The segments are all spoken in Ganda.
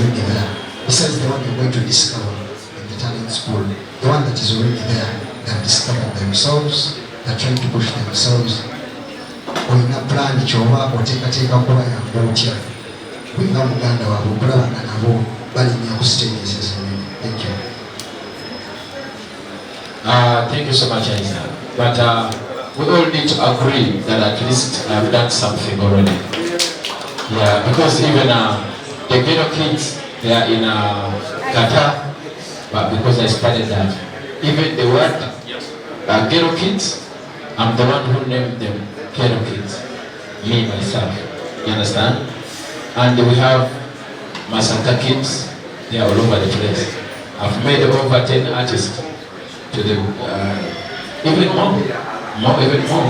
already there. Besides the one you're going to discover in the talent school, the one that is already there, they've discovered themselves, they're trying to push themselves. Olina plan ky'oba oteekateeka kuba yangu otya nga muganda waabwe okulabanga nabo balinnya ku stages ezinyonyi. Thank you. Thank you so much, Isaac. But we all need to agree that at least I've done something already. Yeah, because even the ghetto kids, they are in Qatar, but because I started that. Even the word ghetto kids, I'm the one who named them ghetto kids. Me, myself. You understand? And we have Masanta kids, they are all over the place. I've made over 10 artists to the, even more, even more.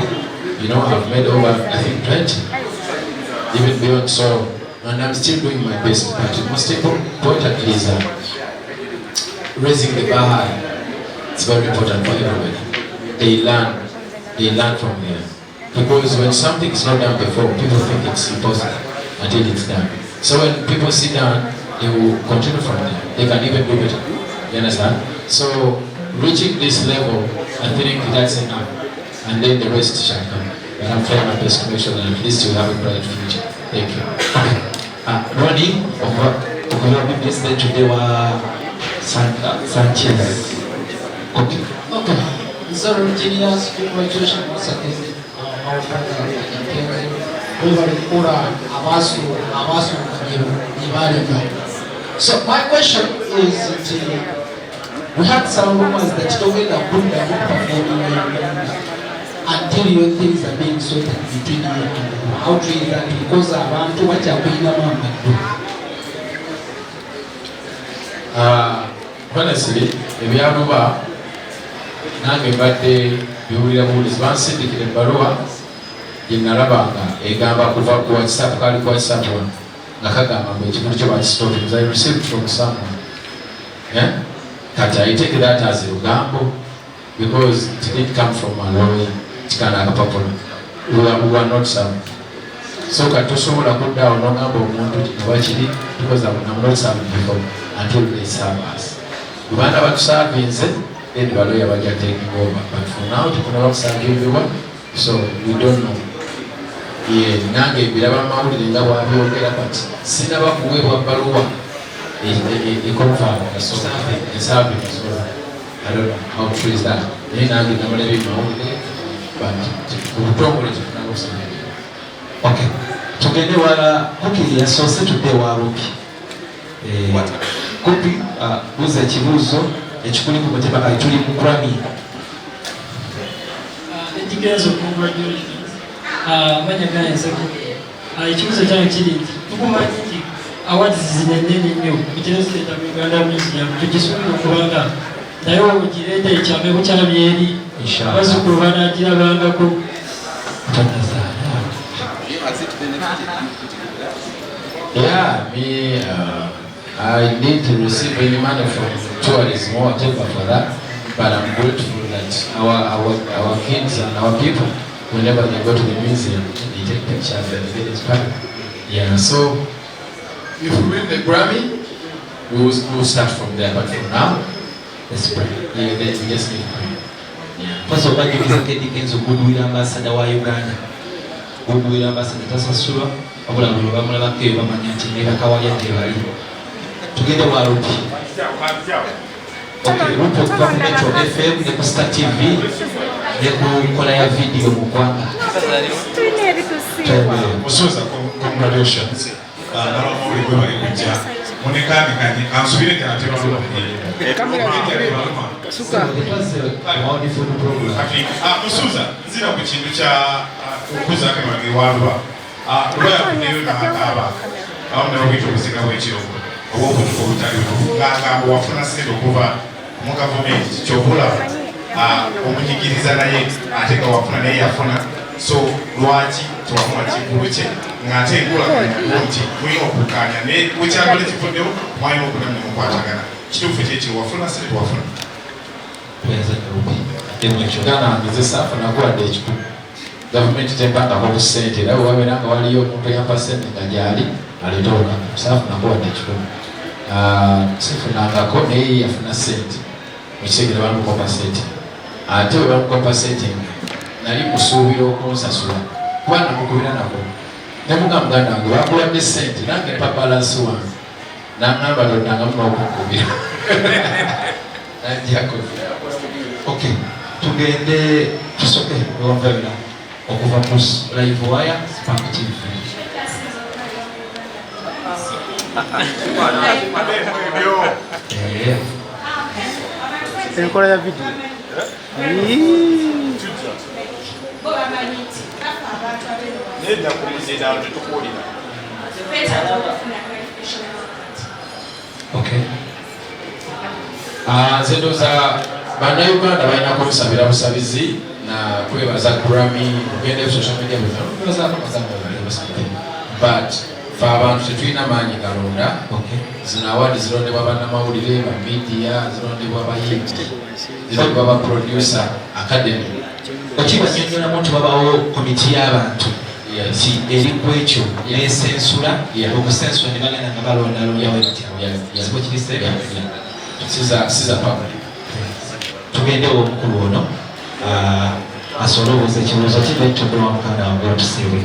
You know, I've made over, I think, 20, even beyond. So, and I'm still doing my best. But most importantly is raising the bar. It's very important for everybody. They learn from there. Because when something is not done before, people think it's impossible until it's done. So when people sit down, they will continue from there. They can even do better. You understand? So reaching this level, I think that's enough. And then the rest shall come. But I'm trying my best to make sure that at least you have a bright future. Thank you. Ronnie, of President today Sanchez. Okay. Okay. So, Virginia's congratulations once again. Our brother Kenzo. So my question is, we had some rumors that Togeda would have performing until your things are being sorted between you and how to do that, because I want to watch a honestly, if you have over nange mbadde biwulira buwulizi bansindikira ebbaluwa gye nalabanga egamba kuva ku WhatsApp kali ku WhatsApp nga kagamba mbu ekintu kyo bakistopinze. I received from someone. Yeah? Kati I take that as a lugambo because it didn't come from a lawyer. Kikana akapapula. We are not some. So kati tosobola kuddawo n'ogamba omuntu kiba kiri because I'm not serving before until they serve us. Uganda batusavinze then the lawyer bajja taking over. But for now, tukuna bakusaga everyone, so we don't know. Yeah, nange biraba mawulire nga bwabyogera but sinaba kuweebwa bbaluwa ekonfirm so esabi so I don't know how true is that. Naye nange namalebe mawulire but obutongole tukuna bakusaga. Okay. Tugende wala Kupi yasoose tudde wa Lupi. Kupi buuza ekibuuzo ekikuli ku mutima kali tuli mu Grammy. EDDY KENZO, congratulations. Manya ganze ekibuuzo kyange kiri nti tukumanyi nti awards zinene nnyo ekirezidenta mu Uganda Museum tugisuubira okubanga naye ogireeta ekyame bukyali eri abazzukulu banaagirabangako. Yeah, me, I need to receive any money from tourism or whatever for that, but I'm grateful that our kids and our people, whenever they go to the museum, they take pictures and they get inspired. Yeah, so if we win the Grammy, we will start from there, but for now, let's pray. Yeah, we just need to pray. Yeah. First of all, EDDY KENZO goodwill ambassador wa Uganda. Goodwill ambassador tasasulwa wabula bwe bamulabako eyo bamanya nti neera kawalya tebali. Tugende wa Lupi. Okay, Lupi okuva ku Metro FM ne ku Star TV ne ku nkola ya video mu ggwanga. Musoza, congratulations. N'abamawulire bwe bali kujja munekanikanye ansubire nti musuuza nzira ku kintu kya okuzaako emange walwa lwa yafunyeyo n'akaaba awo nabwita obuziga bw'ekiroko oba obutuko obutali butuufu ng'agamba wafuna sente okuva mu gavumenti kyobulaba omunyigiriza naye ate nga wafuna naye yafuna so lwaki tewafuna kigulu kye ng'ate engulakanyawo nti mulina okukkaanya naye wekyagala ekifuddewo mwalina okuddamu nemukwatagana kituufu kyekiro wafuna sente tewafuna nakuwadde ekikulu gavumenti tempangako ku ssente era bwe wabeera nga waliyo omuntu eyampa ssente nga gyali aleeta oluganda saafu nakuwadde ekikulu sifunangako naye yafuna sente ekitegeera bamukopa sente ate bwe bamukopa sente nali musuubira okunsasula kuba namukubira nako nemuga muganda wange bakuwadde sente nange mpa balansi wange naŋŋamba lodanga muna okunkubira najjako okay tugende tusoke ewavabira okuva mu live wire Spark TV enkola ya video okay nze ndowooza bannayuganda balina kumusabira busabizi na kwebaza Grammy ogenda social media but fe abantu tetulina maanyi galonda zino awadi zirondebwa bannamawulire ba media zirondebwa bayimbi zirondebwa ba producer academy okibanyonnyolamu nti babawo komiti y'abantu nti eri ku ekyo nesensula okusensula ne bagenda nga balondalondawo ebityawo kiriste siza public tugendewo omukulu ono asobole obuuza ekibuuzo kivettobewa mukanda wange otusiibwe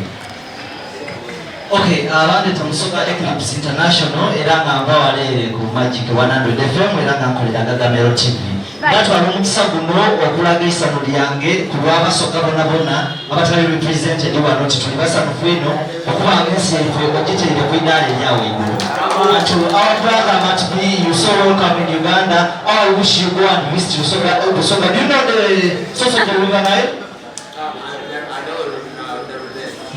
okay abandi tamusoka Eclipse International era nga mbawaleere ku Magic 100 FM era nga nkolera Gagamero TV batwala omukisa guno okulaga essano lyange ku lw'abasoka bonna abatali represented wano nti tuli basanufu eno okuba ng'ensi yaffe ogiteere ku iddaala eryawo igulu. To our brother Matbi, you so welcome in Uganda. I wish you go and visit Usoga. Do you know the source of the River Nile?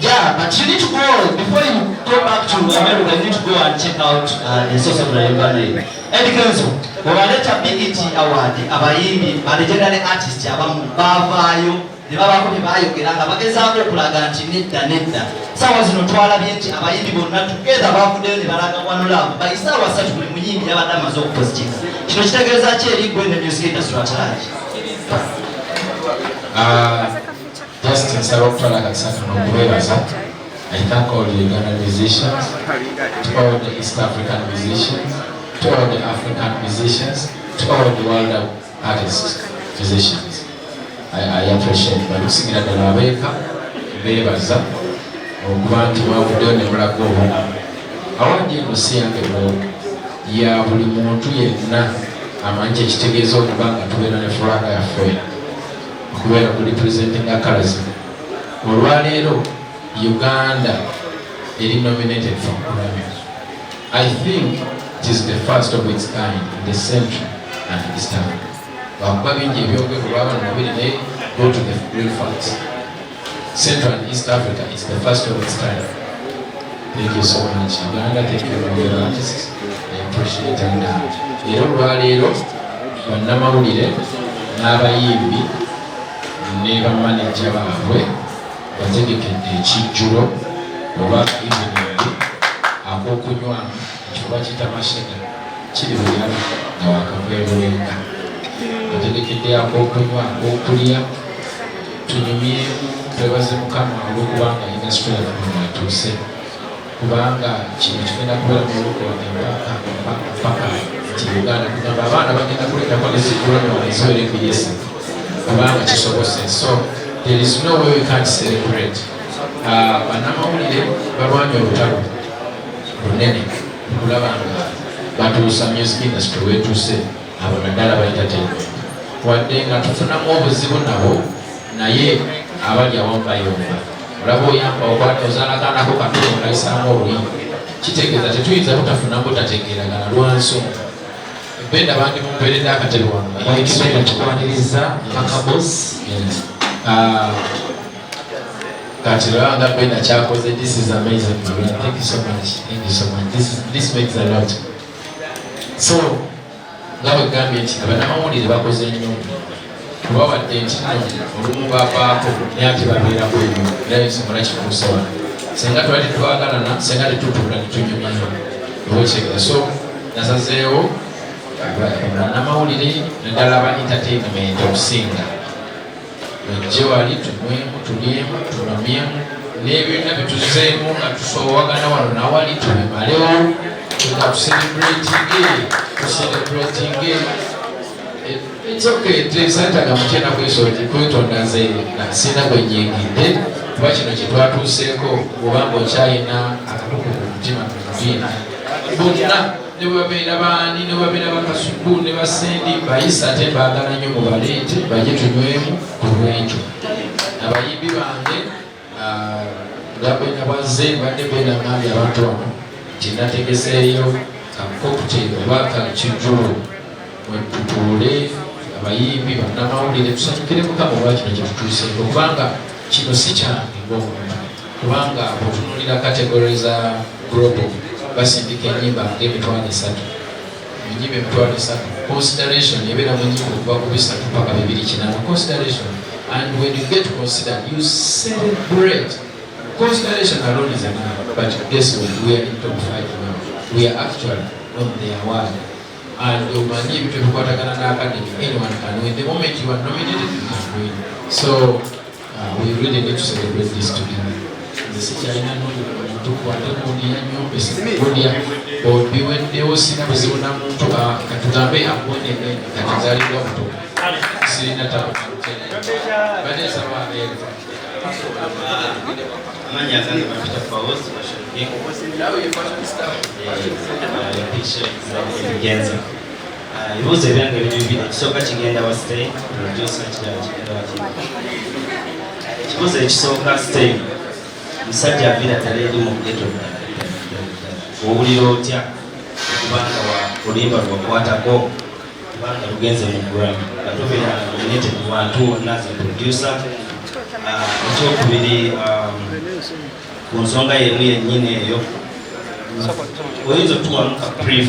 Yeah, but you need to go before you go back to America. You need to go and check out the source of the River Nile. EDDY KENZO, bw'baleta BET Award, abayimbi, legendary artists abamu bavaayo ne babako ne baayogera nga bagezaako okulaga nti nedda. Saawa zino twalabye nti abayimbi bonna together bavuddeyo ne balaga One Love. Bayisaawa 3 buli muyimbi yabadde amaze okupositinga. Kino kitegeeza ki eri gwe ne music industry at large? Just nsaba okutwala akasaka n'okubeebaza. I thank all the Ugandan musicians, to all the East African musicians, to all the African musicians, to all the world artists, musicians. I appreciate bali kusingira ddala abeeka beebaza okuba nti mwavuddeyo ne mulaga obumu. Awadi eno si yange bw'omu ya buli muntu yenna amanyi ekitegeeza okuba nga tubeera ne fulaga yaffe okubeera ku representinga colours. Olwaleero Uganda eri nominated for Grammy. I think it is the first of its kind in the Central and East Africa. Wakuba bingi ebyogerwa bano mubiri naye go to the real facts. Central and East Africa is the first of its kind. Thank you so much. Uganda, thank you for your artists. I appreciate it. Era olwaleero bannamawulire n'abayimbi ne bamaneja baabwe bategekedde ekijjulo oba evening ak'okunywa ekikuba kitamashega kiri buyala nga wakaveerulenga bategekedde ak'okunywa ak'okulya tunyumyemu twebaze Mukama olw'okubanga industry yaffe atuuse kubanga kino kigenda kubeera mu lukola mpaka nti Uganda kugamba abaana bagenda kuleetako nezigulano eziwera embiyesi kubanga kisobose. So there is no way we can't celebrate. Bannamawulire balwanya olutalo lunene okulaba nga batuusa music industry wetuuse abo naddala ba entertainment wadde nga tufunamu obuzibu nabo naye abali awamu bayomba. Olaba oyamba okwata ozalakanako katono olayisaamu oluyimba kitegeeza tetuyinza butafunamu butategeeragana lwansonga benda bandi mumperedde akatebe wano tukwaniriza akabosi kati lwanga benda kyakoze. This is amazing, my brother. Thank you so much. Thank you so much. This makes a lot. So nga bwe gambye nti abannamawulire bakoze nnyo kuba wadde nti olumu bapaako naye ate babeerako ennyo era ensonga kikuuse wano senga twali tetwagalana senga tetutuula netunyumyayo obaokyegera. So nasazeewo bannamawulire naddala aba entertainment okusinga ojje wali tunywemu tulyemu tunomyemu n'ebyonna bituzeemu nga tusoowagana wano nawali tubimalewo celebrating it. It's okay, trisanta mutena kwesoti kwetonda nze sina bwenyingidde kuba kino kyetwatuuseeko obanga okyayina akakuku ku mutima kuviina bonna ne babeera baani ne babeera bakasuku ne basendi bayisa ate mbaagala nnyo mubaleete bajje tunywemu ku lwekyo abayimbi bange gabena bwazze badde benamandi abantu wano kinategeseeyo kakokuteri oba kakijjulo wetutuule abayimbi bannamawulire tusanyukire mukama olwa kino kyetutuuseeko kubanga kino si kyange ng'omuntu kubanga otunulira kategori za global basindika ennyimba ng'emitwalo 3 enyimba emitwalo 3 consideration ebeera mu nyimba okuva ku 3 paka 2 consideration, and when you get considered you celebrate. Consideration alone is enough, but guess what, we are in top 5 now. We are actually on the award. And many people who are academy, anyone can win. The moment you are nominated, you can win. So we really need to celebrate this together. The China to or be when they will see Arizona to Katugambe and one in Katazari Doctor. See that but it's our Manya zangu mapita kwa host mashabiki. Picture EDDY KENZO. Ibuze byange bibiri kisoka kigenda wa stay producer kigenda wa team. Kibuze kisoka stay. Musajja avira taledi mu ghetto. Owulira otya kubanga wa olimba lwakwatako kubanga lugenze mu Grammy. Katubira nominated wantu nazi producer. Ekyokubiri ku nsonga yemu yennyini eyo oyinza otuwamuka brief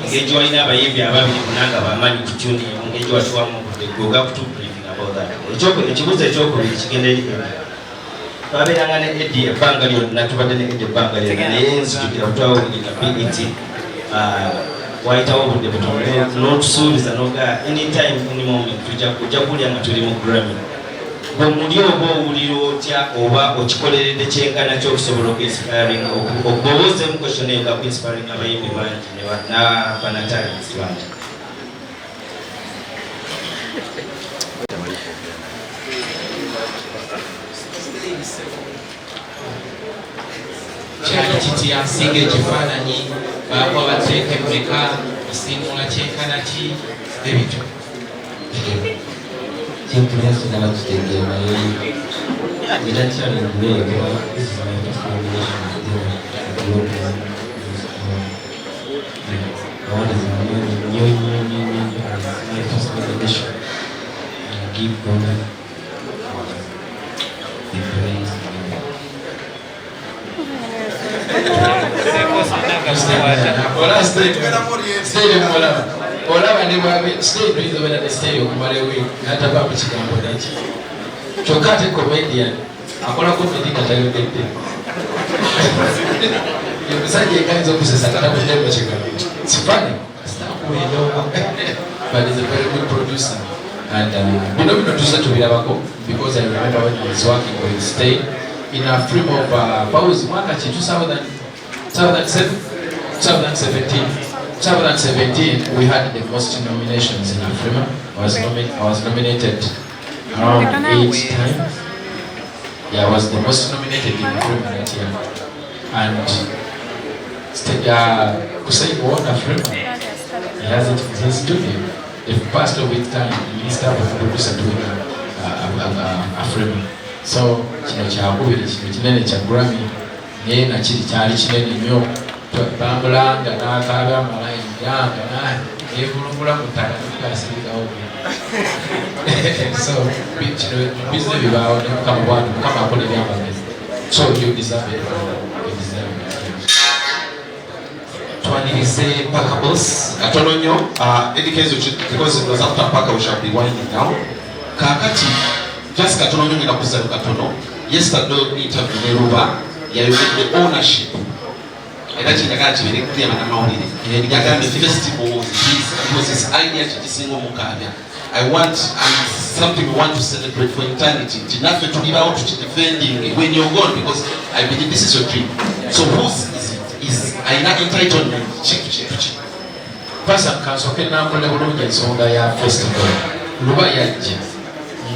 engeri walina abayimbi ababiri kunanga bamanyi kutuni engeri watuwamu goga kutu briefing about that. Ekibuzo ekyokubiri kigenda twabeeranga ne EDDY ebbanga lyonna tubadde ne EDDY ebbanga lyonna naye nzijukira butwawulira BET wayitawo obudde butono n'otusuubiza noga anytime any moment tujja kulya nga tuli mu Grammy. Omuli oba owulira otya oba okikoleredde kyenkana ky'okusobola okuinspiring okubowoozemu question eyo nga kuinspiring abayimbi bangi n'abanatalents bangi. Kyali kiti asinga ekifaananyi baakwa bateeka emmeka asiimula kyenkana ki ebityo Siempre hace una noche que mira chale no veo que es una transformación olaba ne bwabe stage tuyinza obeera ne stereo okumala eweeki n'atavaamu kigambo neki kyokka ate comedian akola comedy nga tayogedde emisajja ekayinza okusesa katabuddemu kigambo sifani but is a very good producer and bino tuze tubirabako because I remember when I was working with Stay in a film of Pause mwaka ki 2017, we had the most nominations in Afrima. I was nominated around 8 times. Yeah, I was the most nominated in Afrima that year. And Kusai won Afrima. He has it in his studio. If passed over with time, he started with producer doing Afrima. So, kino kyakubiri kino kinene kya Grammy naye nakiri kyali kinene nnyo. Bambulanga n'akaaba amalayini yanga nevulungula mu ttaka tukasirikawo. So kino bizne bibaawo ne mukama bwatu mukama akola ebyamagezi. So you deserve it. You deserve it. twanirize mpaka boss katono nnyo EDDY KENZO because it was after Paka we shall be winding down. Kakati just katono nnyo ngenda kuzayo katono. Yesterday interview ne Luba yayogedde ownership. Era kinagala kibere kuli abanamawulire yagambye festival was his idea kikisinga omukaabya. I want something we want to celebrate for eternity. Tinaffe tulibaawo tukidefending when you're gone because I believe this is your dream. So whose is it? Is alina entitlement kintu kintu Pasa kansoke namule bulungi ensonga ya festival. Luba yajja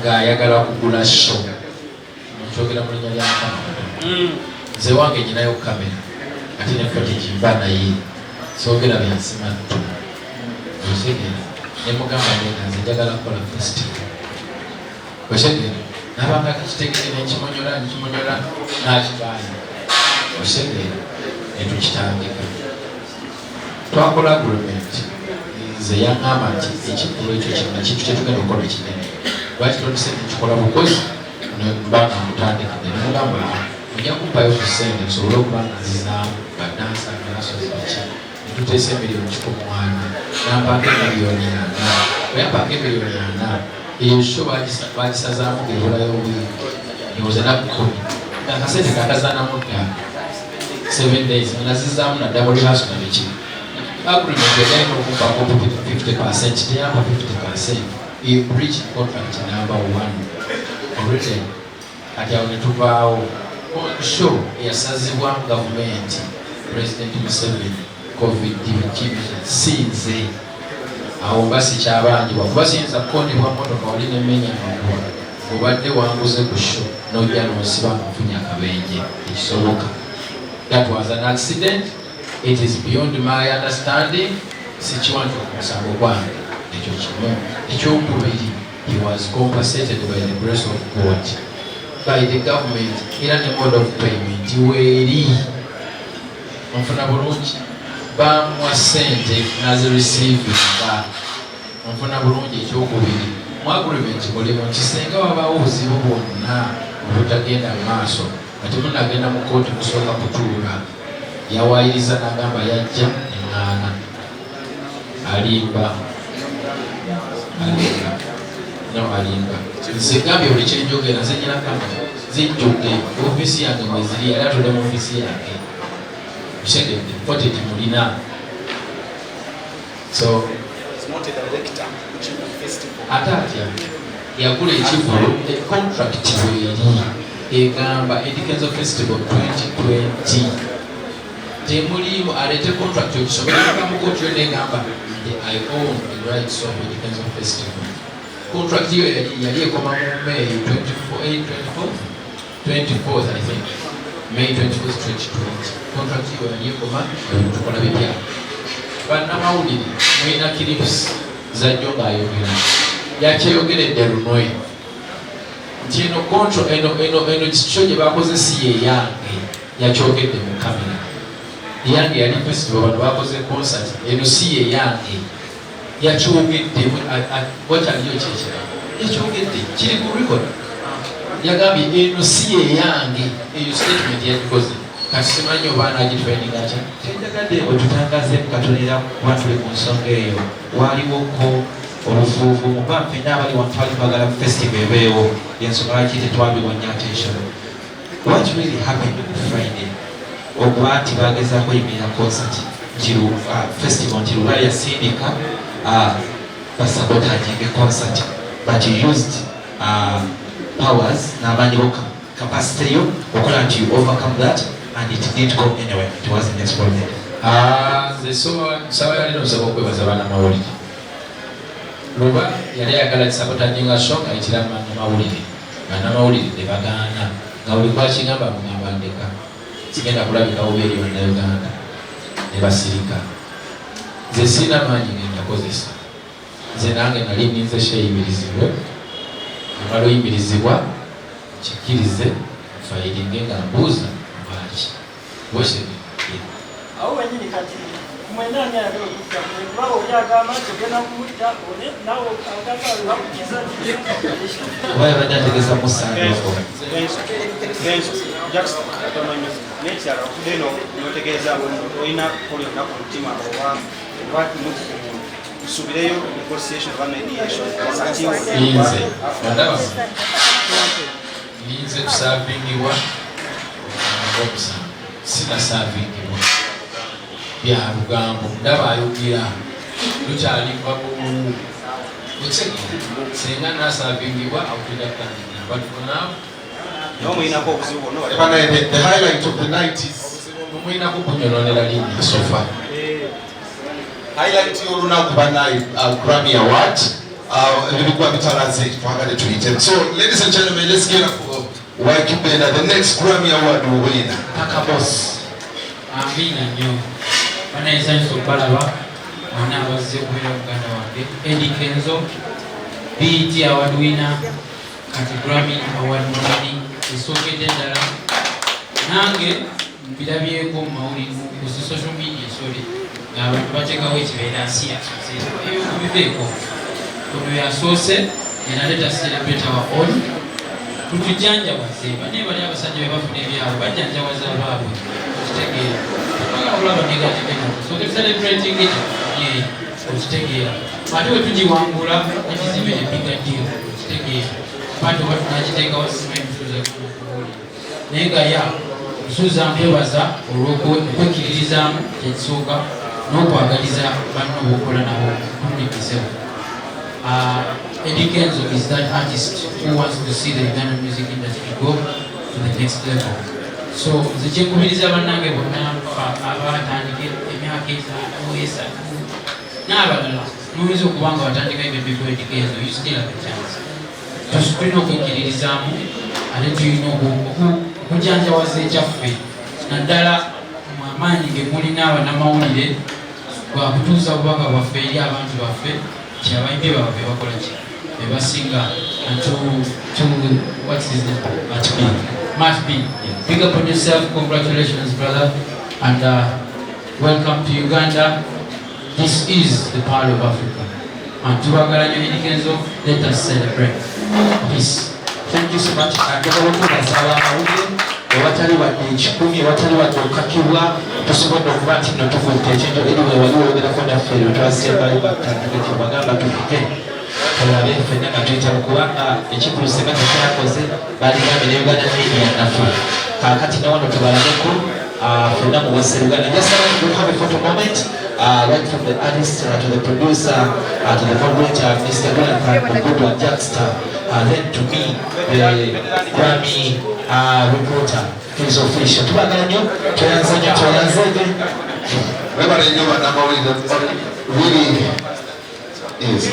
ng'ayagala kugula show. Nkyogera mu linnya lya Mukama. Nze wange nyinayo kamera. Ate ne footage mba naye. Soogera byansima ttu. Otegera. Ne mugamba nze njagala kukola festival. Otegera. Nabanga kakitegere nekimonyola n'akibaayo. Otegera. Ne tukitandika. Twakola agreement. Nze yaŋŋamba nti ekikulu ekyo kyonna kintu kye tugenda okukola kinene. Lwaki tondisente kikola bukozi nebanga mutandikidde ne mugamba ojja kumpayo ku ssente nsobole okuba nga nzizaamu badansa nganasozi baki ne tuteesa emiliyoni 100 nampaaka emiliyoni 4 oyampaaka emiliyoni 4 eyo sho bagisazaamu geebulayo obwingi nyoza naku 10 akasente kakazaanamu ddala 7 days nazizaamu naddala lihaso nabiki agreement yagenda okumpaako 50% teyamba 50%. You breach contract number 1 already. Ati awo ne tuvaawo show eyasazibwa gavumenti President Museveni COVID sinze awo basi kyabanjibwa kuba siyinza kukondebwa motoka wali nemenya amagulu obadde wanguze ku show n'ojja n'osiba nfunya akabenje ekisoboka. That was an accident. It is beyond my understanding. Sikiwantu okusango gwange ekyo kimu. Ekyokubiri, he was compensated by the grace of God, by the government, era ne mode of payment weeri onfuna bulungi bamuwa sente nazireceiving onfuna bulungi. Ekyokubiri, mu agreement mulimu nti singa wabaawo obuzibu bwonna obutagenda maaso ate munagenda mu kooti kusooka kutuula, yawaayiriza n'agamba yajja eŋŋaana alimba nze gambye buli kyenjogera nze nyina kamera zijjudde ofiisi yange mweziri yali atudde mu ofiisi yange mutegedde footage mulina. So ate atya yagula ekivulu contract weeri egamba EDDY KENZO Festival 2020 temulimu alete contract yokisoboleka mu kooti yonna egamba I own the rights of EDDY KENZO Festival. Contract hiyo yali ekoma mu May 24th I think. May 24th 2020. Contract hiyo yali ekoma tukola bipya. Bannamawulire mulina clips za jjo ng'ayogera. Yakyeyogeredde lunwe. Nti eno control eno kico gye bakoze si ye yange yakyogedde mu kamera. Yange yali festival bano bakoze concert eno si ye yange yakyogedde wataliyo kyekira yakyogedde kiri ku record yagambye eno si ye yange eyo statement yagikoze kati simanyi oba anagitweninga atya tenjagadde otutangaze mukatonera kuba tuli ku nsonga eyo waliwoko obuvuuvu muba ffenna abali wantu bali bagala festival ebeewo yensonga lwaki tetwabiwonya attention. What really happened on Friday okuba nti bagezaako yimirira concert festival nti Luba yasindika basabotaginga concert but you used powers n'amaanyi go capacity yo okola nti you overcome that and it didn't go anywhere, it wasn't exploded. Nze sawa yali nosaba okwebaza bannamawulire. Luba yali ayagala kisabotaginga show ayitira bannamawulire. Bannamawulire ne bagaana nga buli kwakigamba mugamba ndeka sigenda kulabikawo beeri bannayuganda ne basirika. Nze sirina maanyi ngenda kozesa. Nze nange nali ninze sheyimirizibwe amala oyimirizibwa kikkirize fayiringe nga mbuuza lwaki wosege awo wenyini kati mwenani ayagala okutta kuba oli agamba nti ogenda kumutta one nawe agamba bakukiza oba yabadde ategeza musandoko nekyala okudde eno notegeeza olina kolyonna ku mutima oba kusubireyo negotiation oba mediation Ninze bandaba ninze kusavingiwa okusanga sinasavingibwa bya lugambo ndaba ayogera lukyali babumu singa nasavingibwa awutidakutandikira but for now no muyinako obuzibu bwonna. The highlight of the night is mwina kukunyononera linnya sofa. Highlight y'olunaku bannaye Grammy Award. Ebibigwa bitalaze twagale tuyite. So ladies and gentlemen, let's get up for Waikibenda, the next Grammy Award winner. Kaka boss. Amina nnyo. Banayesanyusa okubalaba. Bonna abazze okubeera muganda wange. EDDY KENZO, BET Award winner, kati Grammy Award winner, esookedde ddala. Nange mbirabyeko mu mawulire ku social media sorry. Abantu bateekawo ekibeera nsi yasoose. Ebyo kubibeeko. Ono yasoose enaleeta celebrate our own. Tutujanjawaze bane bali abasajja be bafuna ebyabwe bajjanjawaza abaabwe okitegeera twagala okulaba negative energy so they're celebrating it okitegeera ate we tugiwangula ekizimbe ne bigga deal okitegeera abantu batunakiteekawo sima emusuuza kubuuli naye nga ya musuuza nkwebaza olw'okwekkiririzaamu ekisooka n'okwagaliza banno b'okola nabo kumulimizewo. EDDY KENZO is that artist who wants to see the Ugandan music industry go to the next level. So, the Chekubiriza Banange Botana, Abatani, Emaka, Oesa, Nabala, Muzo Kuanga, Tanaka, before EDDY KENZO, you still have a chance. To screen off Kirizamu, and let you know who Janja was a Jaffe, Nandala, Mamani, Gemulina, and Amaunide, Wabutuza Wanga, Wafeya, Bantu Wafe. Chawaimbi bawe bakola ki bebasinga to what's his name Matt B. Big up on yourself, congratulations brother, and welcome to Uganda. This is the part of Africa, and to EDDY KENZO, let us celebrate. Peace. Thank you so much. Watali wadde ekikumi watali wadde okukakibwa tusobodde okuba nti nno tuvudde ekintu eriwe wali wogerako naffe twasembayo batandike kyebagamba tufike tulabe ffenna nga tuyitaba kubanga ekikulusa nga tekyakoze baligambye ne Uganda media naffe kaakati ne wano tubalabeko ffenna muwase Uganda. Just to have a photo moment right from the artist to the producer to the moderator Mr. Jonathan Ogodo and Jackster, then to me the Grammy reporter is official. Tubagala nnyo twayanzege webale nnyo bannamawulire really is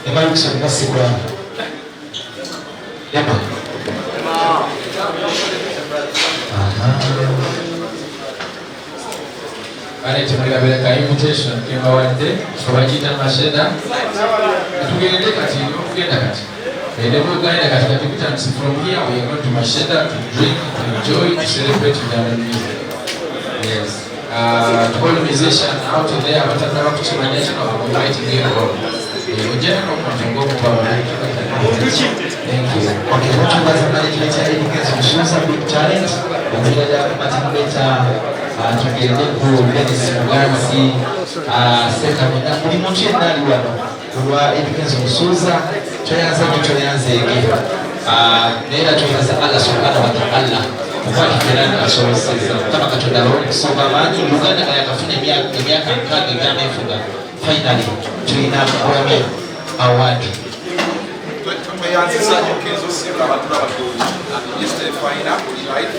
Emalukso ngasigwa Emma. Alright, mugabira invitation kimbawadde kubajita masheda tugende kati okugenda kati Uganda kati bitandise from here we are going to Masheda to drink, to enjoy, to celebrate Ugandan music. Yes. To all musicians out there abatandaba kukimanya kino I'm inviting you all. Ojjana n'omuntu ng'okuba Thank you. Okay, mutubaza management ya EDDY KENZO Mushuza big talent. Omulira matimuleta tugende ku Dennis Muganzi Sekamina buli muntu yenna ali wano olwa EDDY KENZO Mushuza toyanzege naye era twebaza Allah subhanahu wa ta'ala kuba kifera asobozesa kama Katonda kusonga amaanyi Uganda nga yakafuna emyaka 6 egamba enfuga finally tulina Grammy Award. Yesterday, fine up, right?